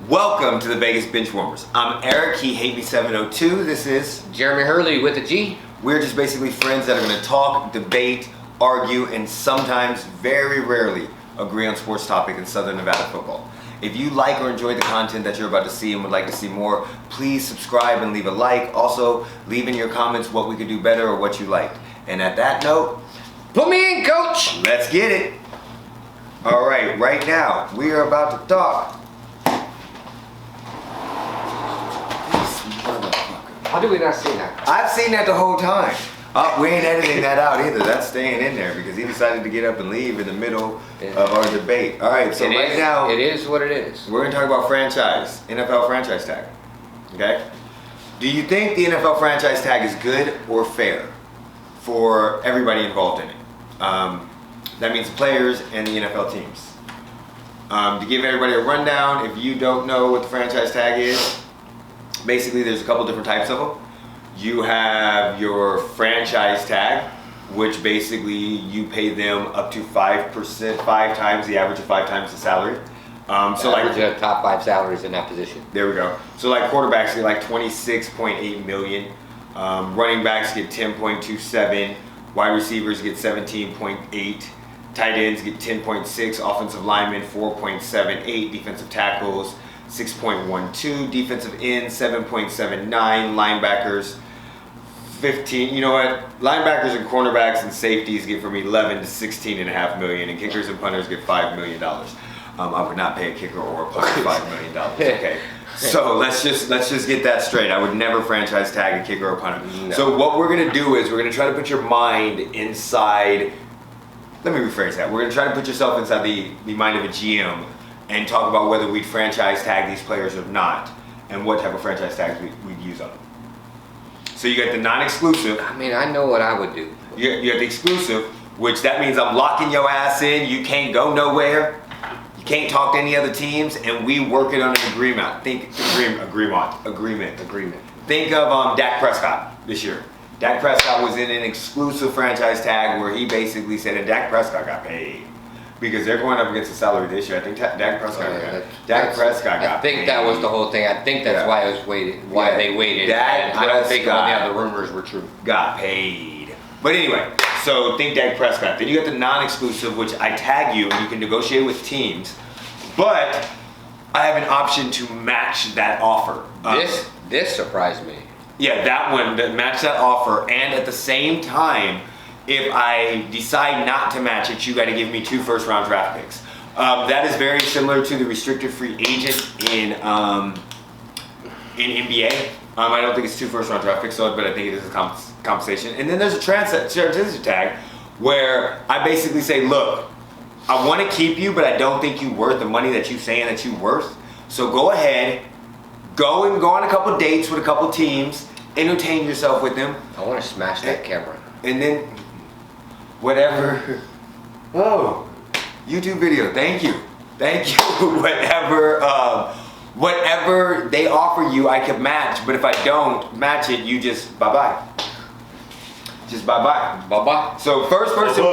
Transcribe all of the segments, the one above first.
Welcome to the Vegas Benchwarmers. I'm Eric, he hate me 702. This is Jeremy Hurley with a G. We're just basically friends that are going to talk, debate, argue, and sometimes, very rarely, agree on sports topic in Southern Nevada football. If you like or enjoy the content that you're about to see and would like to see more, please subscribe and leave a like. Also, leave in your comments what we could do better or what you liked. And at that note, put me in, coach. Let's get it. All right, right now, we are about to talk. How do we not see that? I've seen that the whole time. We ain't editing that out either. That's staying in there because he decided to get up and leave in the middle of our debate. All right, so now it is what it is. We're gonna talk about franchise, NFL franchise tag. Okay? Do you think the NFL franchise tag is good or fair for everybody involved in it? That means the players and the NFL teams. To give everybody a rundown, if you don't know what the franchise tag is, basically there's a couple different types of them. You have your franchise tag, which basically you pay them up to 5%, 5 times the average of 5 times the salary. So like the top 5 salaries in that position. There we go. So like quarterbacks get like 26.8 million. Running backs get 10.27. Wide receivers get 17.8. Tight ends get 10.6. Offensive linemen 4.78. Defensive tackles 6.12. Defensive ends 7.79. Linebackers 15. You know what? Linebackers and cornerbacks and safeties get from 11 to 16.5 million, and kickers and punters get $5 million. I would not pay a kicker or a punter $5 million. Okay. So let's just get that straight. I would never franchise tag a kicker or a punter. No. So what we're gonna do is we're gonna try to put your mind inside. Let me rephrase that. We're gonna try to put yourself inside the mind of a GM and talk about whether we'd franchise tag these players or not, and what type of franchise tags we'd use on them. So you got the non-exclusive. I mean, I know what I would do. You have the exclusive, which that means I'm locking your ass in. You can't go nowhere. You can't talk to any other teams, and we work it on an agreement. Agreement. Think of Dak Prescott this year. Dak Prescott was in an exclusive franchise tag where he basically said, and Dak Prescott got paid because they're going up against the salary this year. I think Dak Prescott got paid. I think that was the whole thing. I think that's why it was waited. Why they waited. I don't think all the other rumors were true. Got paid. But anyway, so think Dak Prescott. Then you got the non-exclusive, which I tag you, and you can negotiate with teams. But I have an option to match that offer. This surprised me. Yeah, that one, that match that offer, and at the same time, if I decide not to match it, you got to give me 2 first-round draft picks. That is very similar to the restricted free agent in NBA. I don't think it's 2 first-round draft picks, but I think it is a compensation. And then there's a transition tag where I basically say, look, I want to keep you, but I don't think you're worth the money that you're saying that you're worth. So go ahead, go on a couple dates with a couple teams, entertain yourself with them. I want to smash that camera. And then whatever. Oh, YouTube video. Thank you. Whatever they offer you, I can match. But if I don't match it, you just bye-bye. Just bye-bye. Bye-bye. So first person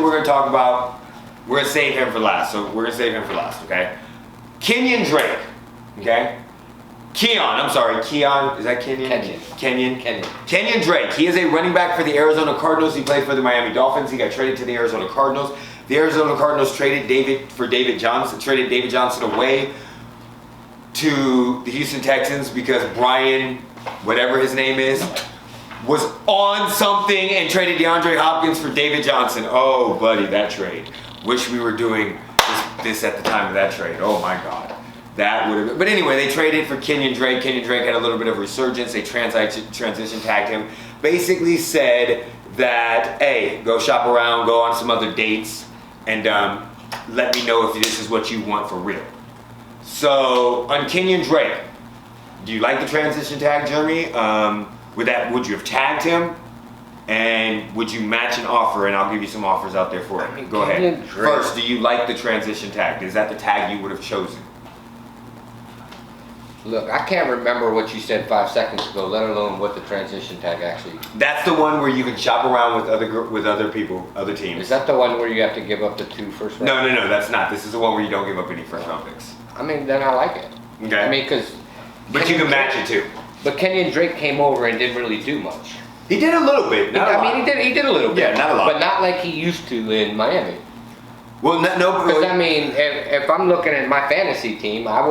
we're going to talk about, we're going to save him for last. Okay? Kenyan Drake. Okay? Keon, is that Kenyan? Kenyan Drake. He is a running back for the Arizona Cardinals. He played for the Miami Dolphins. He got traded to the Arizona Cardinals. The Arizona Cardinals traded David Johnson away to the Houston Texans because Brian, whatever his name is, was on something and traded DeAndre Hopkins for David Johnson. Oh, buddy, that trade. Wish we were doing this at the time of that trade. Oh my God. That would have been. But anyway, they traded for Kenyan Drake. Kenyan Drake had a little bit of resurgence. They transition tagged him. Basically said that, hey, go shop around, go on some other dates, and let me know if this is what you want for real. So on Kenyan Drake, do you like the transition tag, Jeremy? Would you have tagged him? And would you match an offer? And I'll give you some offers out there for it. Go ahead. First, do you like the transition tag? Is that the tag you would have chosen? Look, I can't remember what you said 5 seconds ago, let alone what the transition tag actually. That's the one where you can shop around with other people, other teams. Is that the one where you have to give up the 2 first round? No, that's not. This is the one where you don't give up any first round picks. I mean, then I like it. Okay. I mean, because. But you can match it too. But Kenyan Drake came over and didn't really do much. He did a little bit. Not a lot. He did a little bit. Yeah, not a lot. But not like he used to in Miami. Well, no. Because I mean, if I'm looking at my fantasy team, I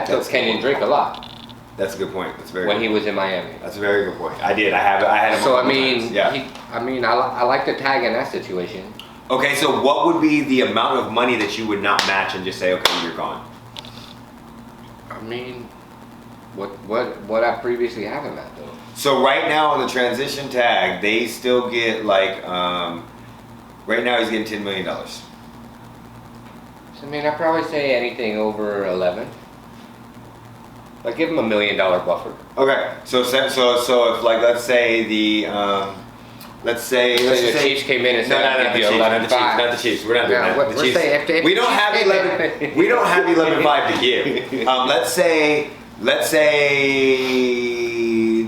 took Kenyan Drake a lot. That's a good point. That's very. When good. he was in Miami. That's a very good point. I did. I had him. So I mean, times. Yeah. I like the tag in that situation. Okay, so what would be the amount of money that you would not match and just say, okay, you're gone? I mean, what I previously have him at though. So right now on the transition tag, they still get like, right now he's getting $10 million. So, I mean, I'd probably say anything over 11. Like give him $1 million buffer. Okay, so if like let's say the let's say the Chiefs came in and said, not the Chiefs. We're not doing that. The Chiefs. We don't have 11. We don't have 11.5 to give. Let's say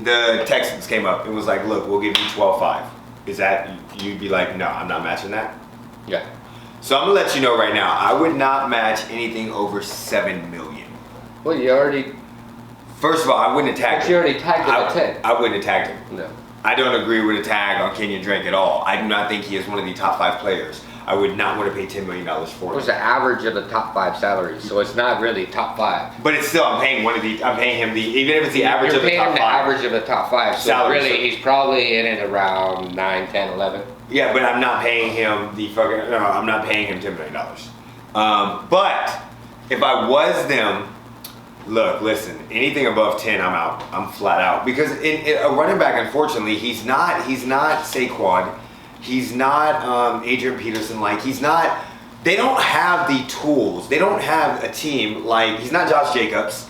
the Texans came up and was like, look, we'll give you 12.5. Is that you'd be like, no, I'm not matching that? Yeah. So I'm gonna let you know right now, I would not match anything over 7 million. Well, you already. First of all, I wouldn't attack him. You already tagged him at 10. I wouldn't attack him. No. I don't agree with a tag on Kenyan Drake at all. I do not think he is one of the top 5 players. I would not want to pay $10 million for What's him. the average of the top 5 salaries? So it's not really top 5. But it's still, I'm paying him even if it's the average of the top 5. You're paying the average of the top 5. So Salary, really, he's probably in it around 9, 10, 11. Yeah, but I'm not paying him I'm not paying him $10 million. But if I was them, look, listen, anything above 10, I'm out. I'm flat out. Because in a running back, unfortunately, he's not Saquon. He's not Adrian Peterson. Like, they don't have the tools. They don't have a team like, he's not Josh Jacobs.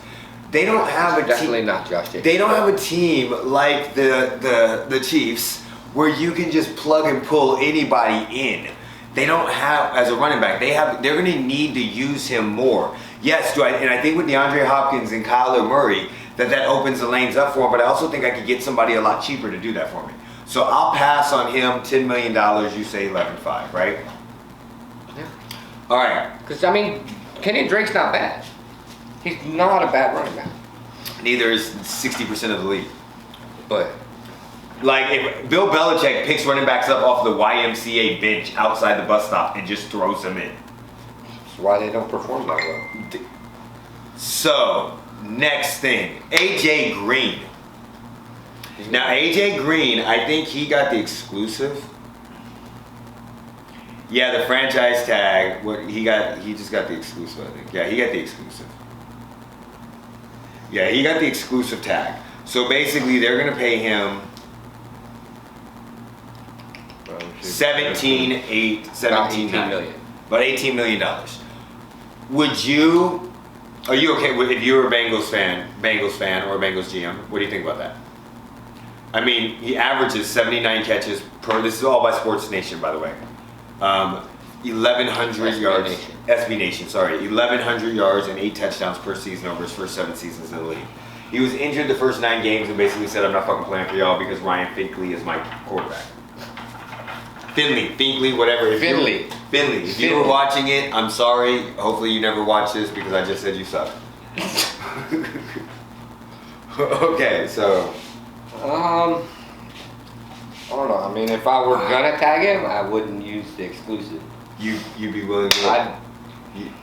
They don't have a team. Definitely not Josh Jacobs. They don't have a team like the Chiefs where you can just plug and pull anybody in. They don't have, as a running back, they're going to need to use him more. Yes, and I think with DeAndre Hopkins and Kyler Murray, that opens the lanes up for him, but I also think I could get somebody a lot cheaper to do that for me. So I'll pass on him $10 million, you say 11.5, right? Yeah. All right. Because, I mean, Kenyan Drake's not bad. He's not a bad running back. Neither is 60% of the league. But like, if Bill Belichick picks running backs up off the YMCA bench outside the bus stop and just throws them in. That's why they don't perform that well. So, next thing, AJ Green. Now, AJ Green, I think he got the exclusive. Yeah, the franchise tag. He just got the exclusive, I think. Yeah, he got the exclusive. Yeah, he got the exclusive tag. So basically, they're gonna pay him 17 million. About $18 million. Are you okay with, if you're a Bengals fan or a Bengals GM, what do you think about that? I mean, he averages 79 catches per, this is all by Sports Nation, by the way. 1,100 yards. SB Nation, sorry. 1,100 yards and 8 touchdowns per season over his first 7 seasons in the league. He was injured the first 9 games and basically said, I'm not fucking playing for y'all because Ryan Finkley is my quarterback. Finley, whatever. Finley. If you were watching it, I'm sorry. Hopefully you never watch this because I just said you suck. Okay, so. I don't know. I mean, if I were gonna tag him, I wouldn't use the exclusive. You'd be willing to.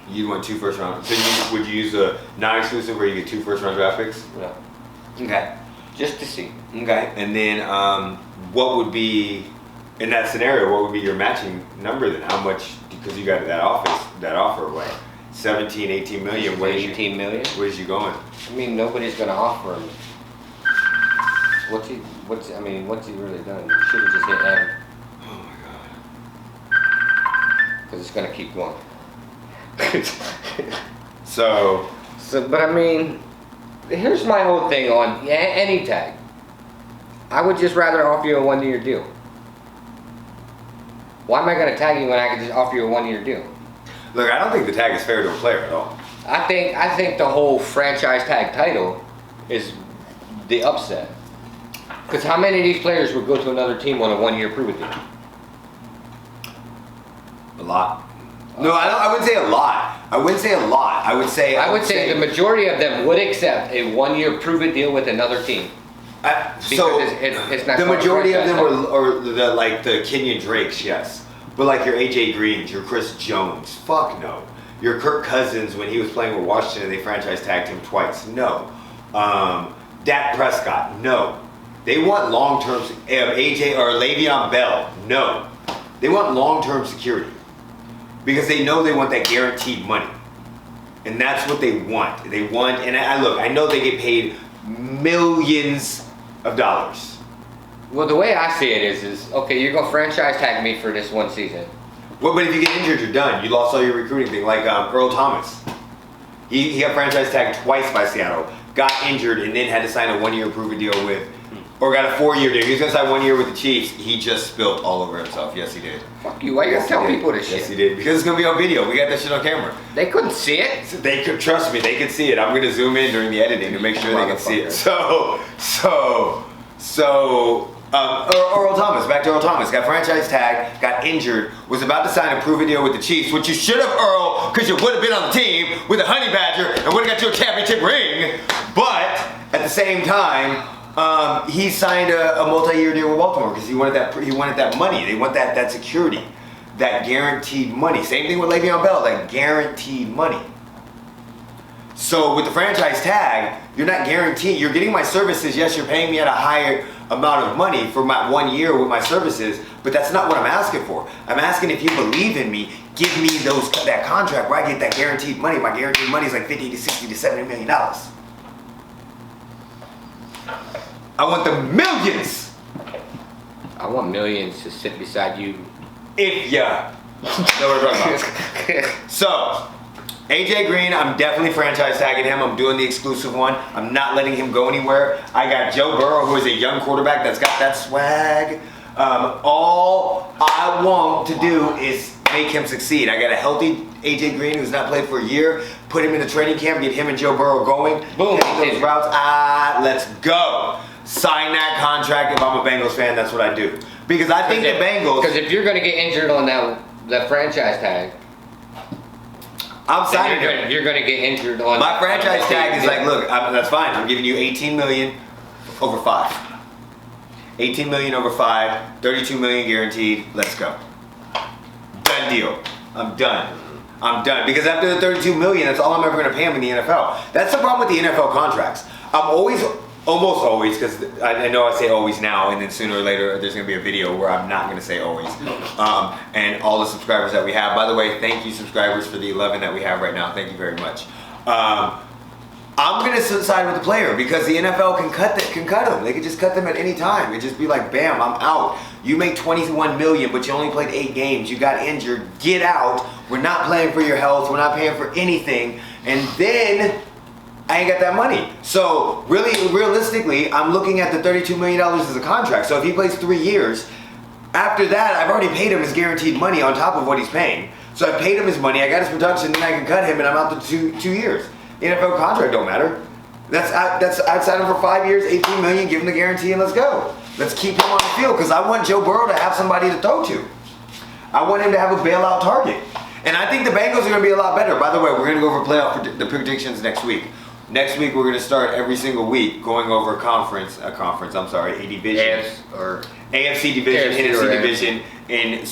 You want 2 first round. So would you use a non-exclusive where you get 2 first round draft picks? No. Okay. Just to see. Okay. And then what would be, in that scenario, what would be your matching number then? How much, because you got that offer away. 17, 18 million. 18 million? Where's you going? I mean, nobody's gonna offer him. What's he really done? He should have just hit M. Oh my god. Because it's gonna keep going. So, but I mean, here's my whole thing on any tag. I would just rather offer you a 1-year deal. Why am I gonna tag you when I can just offer you a 1-year deal? look, I don't think the tag is fair to a player at all. I think the whole franchise tag title is the upset. Because how many of these players would go to another team on a 1-year prove-it deal? A lot. No, I wouldn't say a lot. I wouldn't say a lot. I would say the majority of them would accept a 1-year prove-it deal with another team. So it's not the majority of them franchise are the Kenyan Drakes, yes. But like your AJ Greens, your Chris Jones, fuck no. Your Kirk Cousins, when he was playing with Washington, they franchise tagged him twice. No. Dak Prescott, no. They want long-term, AJ or Le'Veon Bell, no. They want long-term security because they know they want that guaranteed money, and that's what they want. They want, and I know they get paid millions of dollars. Well, the way I see it is okay, you're gonna franchise tag me for this one season. Well, but if you get injured, you're done. You lost all your recruiting thing. Like Earl Thomas, he got franchise tagged twice by Seattle, got injured, and then had to sign a 1-year prove-it deal with. Or got a 4-year deal. He was gonna sign 1 year with the Chiefs. He just spilled all over himself. Yes, he did. Fuck you. Why you gotta tell people this shit? Yes, he did. Because it's gonna be on video. We got that shit on camera. They couldn't see it. They could, trust me, they could see it. I'm gonna zoom in during the editing to make sure they can see it. Earl Thomas, back to Earl Thomas, got franchise tagged, got injured, was about to sign a prove-it deal with the Chiefs, which you should have, Earl, because you would have been on the team with a honey badger and would have got you a championship ring. But at the same time, he signed a multi-year deal with Baltimore because he wanted that money. They want that security, that guaranteed money. Same thing with Le'Veon Bell, that guaranteed money. So with the franchise tag, you're not guaranteed. You're getting my services. Yes, you're paying me at a higher amount of money for my 1 year with my services, but that's not what I'm asking for. I'm asking if you believe in me, give me that contract where I get that guaranteed money. My guaranteed money is like 50 to 60 to $70 million. I want the millions. I want millions to sit beside you. If ya know what I'm talking about. So, AJ Green, I'm definitely franchise tagging him. I'm doing the exclusive one. I'm not letting him go anywhere. I got Joe Burrow, who is a young quarterback that's got that swag. All I want to do is make him succeed. I got a healthy AJ Green who's not played for a year. Put him in the training camp, get him and Joe Burrow going. Boom. Those routes. Let's go. Sign that contract. If I'm a Bengals fan, that's what I do. Because I think the Bengals. Because if you're going to get injured on that franchise tag, I'm signing him. You're going to get injured on. My franchise tag is like, look, that's fine. I'm giving you $18 million over 5. 18 million over 5, 32 million guaranteed. Let's go. Done deal. I'm done. Because after the 32 million, that's all I'm ever going to pay him in the NFL. That's the problem with the NFL contracts. I'm almost always, because I know I say always now, and then sooner or later there's going to be a video where I'm not going to say always. And all the subscribers that we have. By the way, thank you subscribers for the 11 that we have right now. Thank you very much. I'm going to side with the player because the NFL can cut them. They can just cut them at any time. It just be like, bam, I'm out. You make 21 million, but you only played 8 games. You got injured. Get out. We're not playing for your health. We're not paying for anything. And then I ain't got that money. So really, realistically, I'm looking at the $32 million as a contract. So if he plays 3 years, after that, I've already paid him his guaranteed money on top of what he's paying. So I paid him his money. I got his production. Then I can cut him, and I'm out to 2 years. The NFL contract don't matter. I'd sign him for 5 years, 18 million, give him the guarantee, and let's go. Let's keep him on the field because I want Joe Burrow to have somebody to throw to. I want him to have a bailout target. And I think the Bengals are going to be a lot better. By the way, we're going to go over the predictions next week. Next week, we're going to start every single week going over a division. AFC division, NFC division. And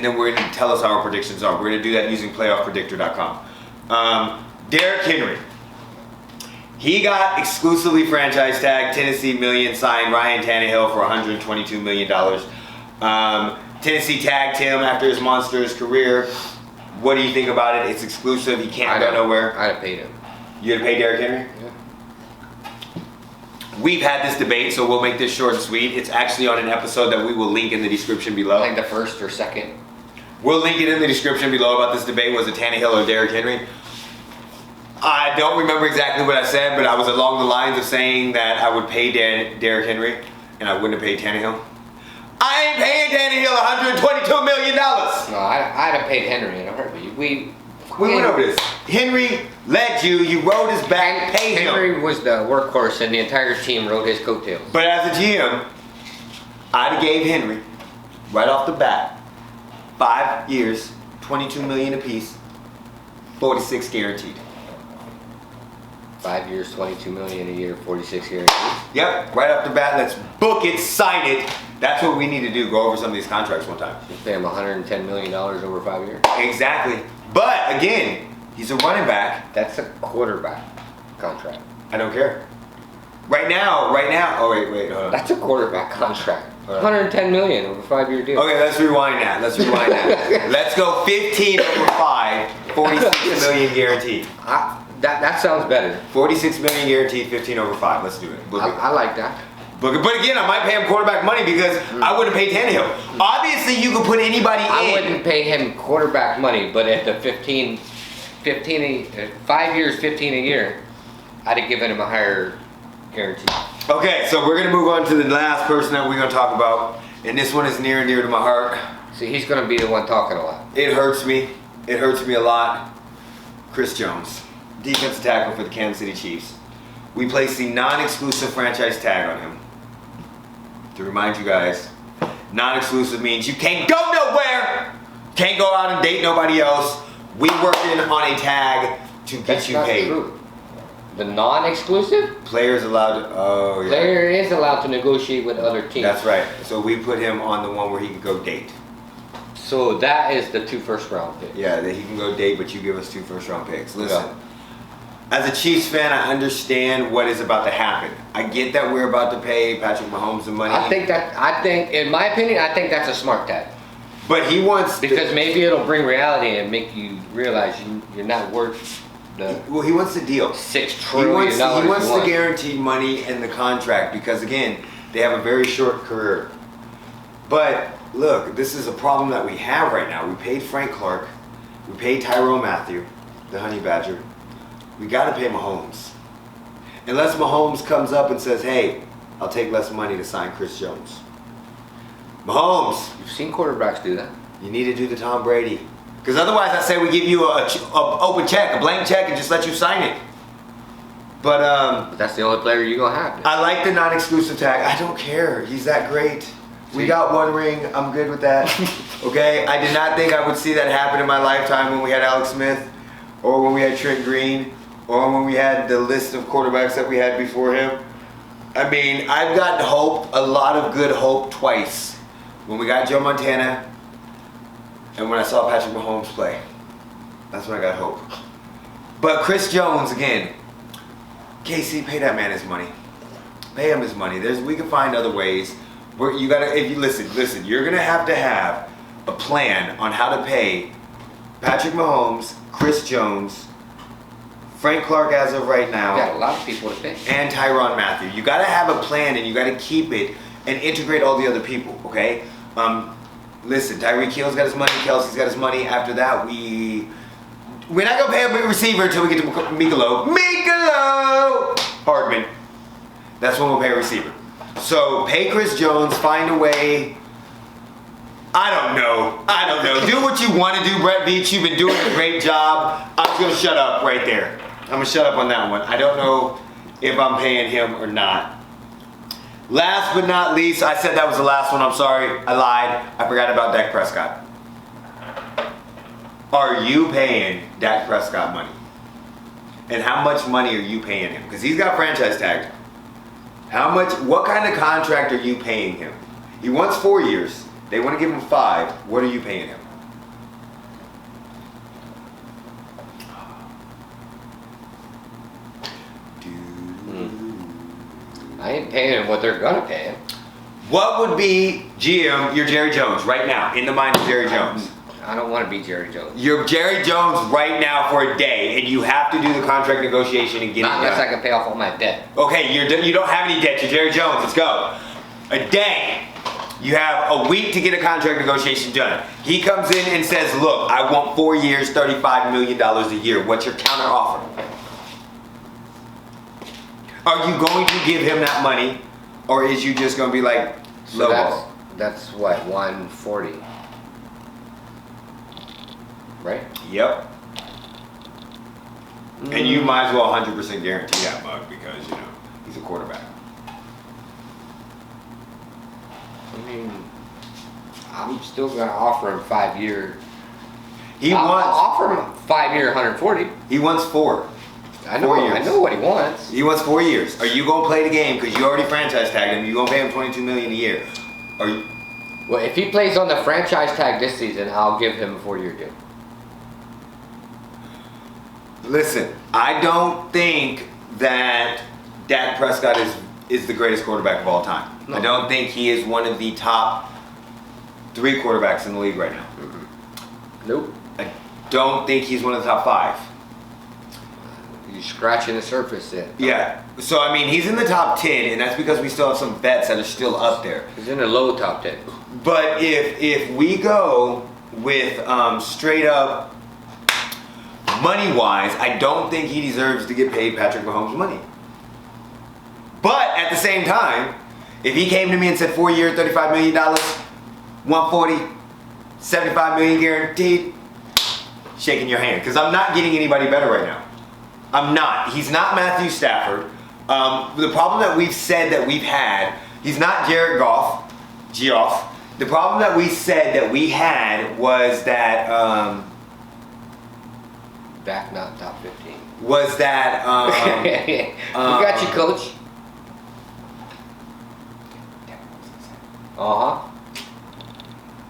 then we're going to tell us how our predictions are. We're going to do that using playoffpredictor.com. Derrick Henry. He got exclusively franchise tagged, Tennessee million, signed Ryan Tannehill for $122 million. Tennessee tagged him after his monstrous career. What do you think about it? It's exclusive. He can't go nowhere. I'd have paid him. You'd pay Derrick Henry? Yeah. We've had this debate, so we'll make this short and sweet. It's actually on an episode that we will link in the description below. I think the first or second. We'll link it in the description below about this debate. Was it Tannehill or Derrick Henry? I don't remember exactly what I said, but I was along the lines of saying that I would pay Derrick Henry, and I wouldn't have paid Tannehill. I ain't paying Tannehill $122 million. No, I'd have paid Henry in a heartbeat. We went over this. Henry led you. You rode his back. Pay him. Henry was the workhorse, and the entire team rode his coattails. But as a GM, I'd have gave Henry right off the bat 5 years, $22 million apiece, 46 guaranteed. 5 years, $22 million a year, 46 guaranteed. Yep, right off the bat. Let's book it, sign it. That's what we need to do. Go over some of these contracts one time. Just pay him $110 million over 5 years. Exactly. But again, he's a running back. That's a quarterback contract. I don't care. Right now. Oh wait, hold on. That's a quarterback contract. $110 million over a 5-year deal. Okay, let's rewind that. Let's go 15 over 5, 46 million guaranteed. That sounds better. 46 million guaranteed, 15 over 5. Let's do it. I like that. But again, I might pay him quarterback money because I wouldn't pay Tannehill. Obviously, you could put anybody in. I wouldn't pay him quarterback money, but at the 5 years, 15 a year, I'd have given him a higher guarantee. Okay, so we're going to move on to the last person that we're going to talk about. And this one is near and dear to my heart. See, he's going to be the one talking a lot. It hurts me. It hurts me a lot. Chris Jones, defensive tackle for the Kansas City Chiefs. We placed the non-exclusive franchise tag on him. To remind you guys, non-exclusive means you can't go nowhere. Can't go out and date nobody else. We working on a tag to get That's you not paid. true. The non-exclusive? Players allowed to, oh yeah. Player is allowed to negotiate with other teams. That's right. So we put him on the one where he can go date. So that is the 2 first-round picks. Yeah, that he can go date, but you give us 2 first-round picks. Listen, as a Chiefs fan, I understand what is about to happen. I get that we're about to pay Patrick Mahomes the money. I think, in my opinion, I think that's a smart tag. But he wants because maybe it'll bring reality and make you realize you're not worth the. Well, he wants the deal. $6 trillion. He wants the guaranteed money and the contract because again, they have a very short career. But look, this is a problem that we have right now. We paid Frank Clark, we paid Tyrone Matthew, the Honey Badger. We got to pay Mahomes. Unless Mahomes comes up and says, "Hey, I'll take less money to sign Chris Jones." Mahomes, you've seen quarterbacks do that. You need to do the Tom Brady. Because otherwise, I say we give you a open check, a blank check, and just let you sign it. But that's the only player you're gonna have. I like the non-exclusive tag. I don't care. He's that great. We got 1 ring. I'm good with that. Okay. I did not think I would see that happen in my lifetime when we had Alex Smith, or when we had Trent Green, or when we had the list of quarterbacks that we had before him. I mean, I've got hope, a lot of good hope twice. When we got Joe Montana, and when I saw Patrick Mahomes play. That's when I got hope. But Chris Jones, again, KC, pay that man his money. Pay him his money. We can find other ways. You gotta, if you listen, you're gonna have to have a plan on how to pay Patrick Mahomes, Chris Jones, Frank Clark as of right now. You got a lot of people to pay. And Tyrann Mathieu. You gotta have a plan and you gotta keep it and integrate all the other people, okay? Listen, Tyreek Hill's got his money, Kelsey's got his money. After that, we're not gonna pay a big receiver until we get to Mikalo Hardman. That's when we'll pay a receiver. So pay Chris Jones, find a way. I don't know. Do what you want to do, Brett Veach. You've been doing a great job. I'm just gonna shut up right there. I'm gonna shut up on that one. I don't know if I'm paying him or not. Last but not least, I said that was the last one. I'm sorry. I lied. I forgot about Dak Prescott. Are you paying Dak Prescott money? And how much money are you paying him? Because he's got franchise tagged. What kind of contract are you paying him? He wants 4 years. They want to give him 5. What are you paying him? I ain't paying him what they're gonna pay him. What would be GM, you're Jerry Jones right now, in the mind of Jerry Jones? I don't want to be Jerry Jones. You're Jerry Jones right now for a day, and you have to do the contract negotiation and get Not it done. unless I can pay off all my debt. Okay, you don't have any debt. You're Jerry Jones. Let's go. A day. You have a week to get a contract negotiation done. He comes in and says, look, I want 4 years, $35 million a year. What's your counter offer? Are you going to give him that money, or is you just going to be like, so low that's what, 140? Right? Yep. And you might as well 100% guarantee that mug because, you know, he's a quarterback. I mean, I'm still going to offer him 5 year. I'll offer him 5 year, 140. He wants 4. I know. 4 years. I know what he wants. He wants 4 years. Are you gonna play the game because you already franchise tagged him? You gonna pay him $22 million a year? Are you? Well, if he plays on the franchise tag this season, I'll give him a 4-year deal. Listen, I don't think that Dak Prescott is the greatest quarterback of all time. No. I don't think he is one of the top 3 quarterbacks in the league right now. Nope. I don't think he's one of the top 5. You're scratching the surface there. Yeah. So I mean, he's in the top 10, and that's because we still have some vets that are still up there. He's in the low top 10. But if we go with straight up money wise, I don't think he deserves to get paid Patrick Mahomes money. But at the same time, if he came to me and said 4 year, $35 million, 140, 75 million guaranteed, shaking your hand, because I'm not getting anybody better right now. I'm not. He's not Matthew Stafford. The problem that we've said that we've had, he's not Jared Goff. The problem that we said that we had was that Back not top 15. was that We got you, coach. Uh-huh.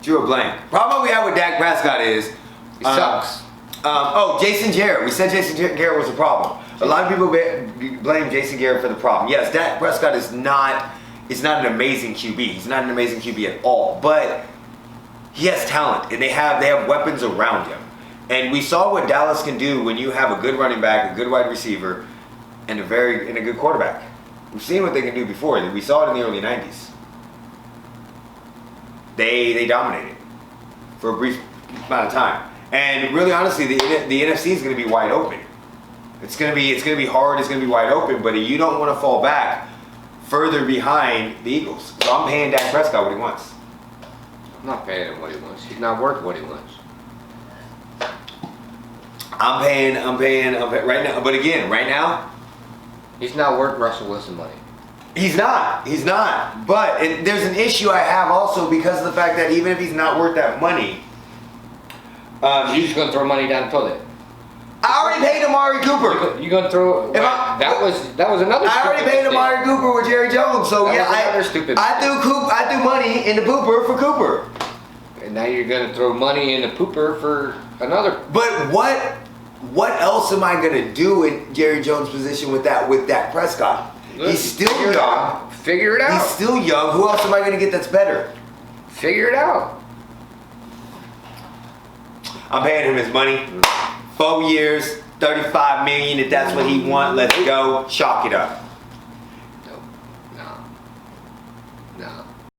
drew a blank. Problem we have with Dak Prescott is He sucks. Jason Garrett. We said Jason Garrett was a problem. A lot of people blame Jason Garrett for the problem. Yes, Dak Prescott is not an amazing QB. He's not an amazing QB at all. But he has talent, and they have weapons around him. And we saw what Dallas can do when you have a good running back, a good wide receiver, and a good quarterback. We've seen what they can do before. We saw it in the early 90s. They dominated for a brief amount of time. And really, honestly, the NFC is going to be wide open. It's going to be hard. It's going to be wide open. But you don't want to fall back further behind the Eagles. So I'm paying Dak Prescott what he wants. I'm not paying him what he wants. He's not worth what he wants. I'm paying right now. But again, right now, he's not worth Russell Wilson money. He's not. But there's an issue I have also because of the fact that even if he's not worth that money, you're just gonna throw money down the toilet. I already paid Amari Cooper. You gonna throw? That was another. I already paid Amari Cooper with Jerry Jones, so yeah, I threw money in the pooper for Cooper. And now you're gonna throw money in the pooper for another. But what else am I gonna do in Jerry Jones' position with Dak Prescott? He's still young. Figure it out. He's still young. Who else am I gonna get that's better? Figure it out. I'm paying him his money. 4 years, $35 million. If that's what he wants, let's go. Chalk it up. No.